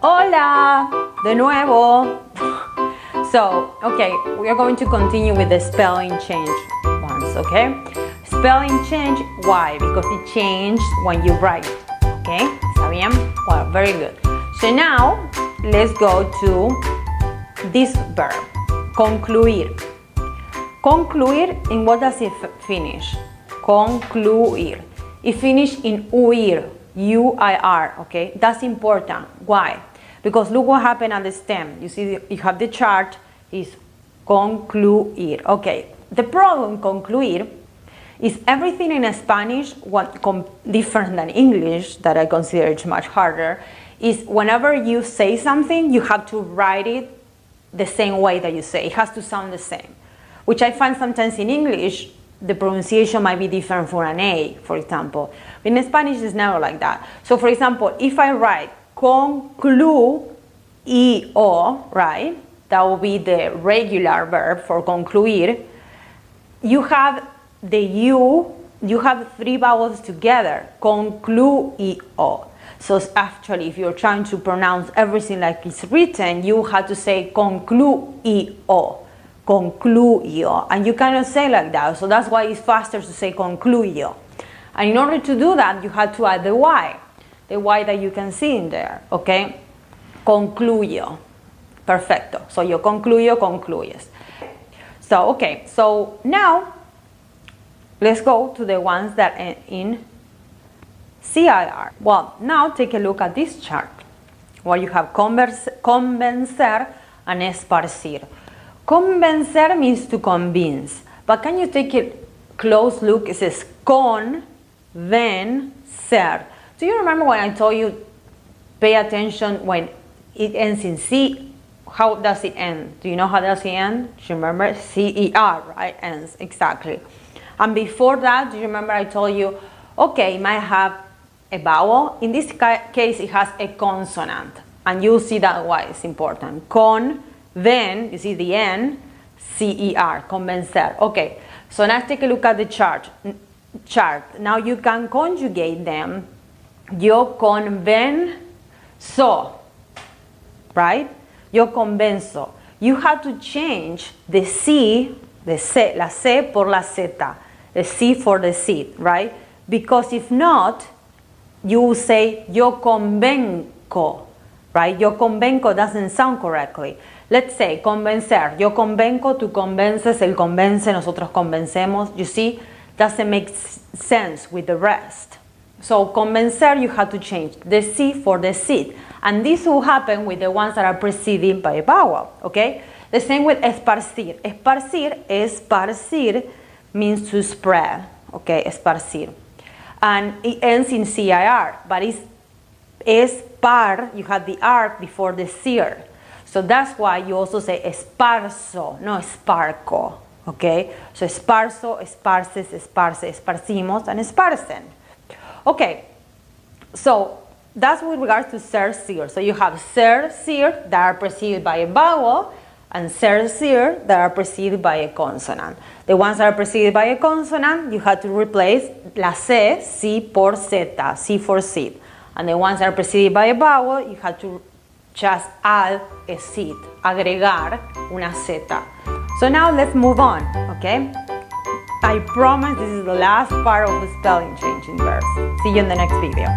Hola, de nuevo. So, okay, we are going to continue with the spelling change ones, okay? Spelling change, why? Because it changed when you write, okay? ¿Está bien? Well, very good. So now, let's go to this verb, concluir. Concluir, in what does it finish? Concluir. It finishes in uir, U-I-R, okay? That's important. Why? Because look what happened at the stem. You see, you have the chart, is concluir. Okay, the problem, concluir, is everything in Spanish, different than English, that I consider it's much harder, is whenever you say something, you have to write it the same way that you say. It has to sound the same, which I find sometimes in English, the pronunciation might be different for an A, for example. But in Spanish, it's never like that. So, for example, if I write concluio, right? That will be the regular verb for concluir. You have the U, you have three vowels together, concluio. So actually, if you're trying to pronounce everything like it's written, you have to say concluio, concluio. And you cannot say like that, so that's why it's faster to say concluio. And in order to do that, you have to add the Y that you can see in there, okay? Concluyo. Perfecto. So yo concluyo, concluyes. So, okay, so now let's go to the ones that end in CIR. Well, now take a look at this chart where you have convencer and esparcir. Convencer means to convince, but can you take a close look? It says convencer. Do you remember when I told you pay attention when it ends in C? How does it end? Do you know how does it end? Do you remember? C-E-R, right? Ends, exactly. And before that, do you remember I told you, okay, it might have a vowel. In this case, it has a consonant. And you'll see that why it's important. Conven, you see the N, C-E-R, convencer. Okay, so now take a look at the chart. Now you can conjugate them. Yo convenzo, right? Yo convenzo. You have to change the C, la C por la Z, the C for the Z, right? Because if not, you will say yo convenco, right? Yo convenco doesn't sound correctly. Let's say convencer. Yo convenco, tú convences, él convence, nosotros convencemos. You see, doesn't make sense with the rest. So convencer, you have to change the C for the Z. And this will happen with the ones that are preceded by a vowel, okay? The same with esparcir. Esparcir means to spread, okay? Esparcir. And it ends in CIR, but it's espar, you have the R before the cir. So that's why you also say esparzo, no esparco, okay? So esparzo, esparces, esparce, esparcimos, and esparcen. Okay, so that's with regards to ser, cir. So you have ser, cir that are preceded by a vowel, and ser, cir that are preceded by a consonant. The ones that are preceded by a consonant, you have to replace la C, C por Z, C for Z. And the ones that are preceded by a vowel, you have to just add a Z, agregar una Z. So now let's move on, okay? I promise this is the last part of the spelling change in verbs. See you in the next video.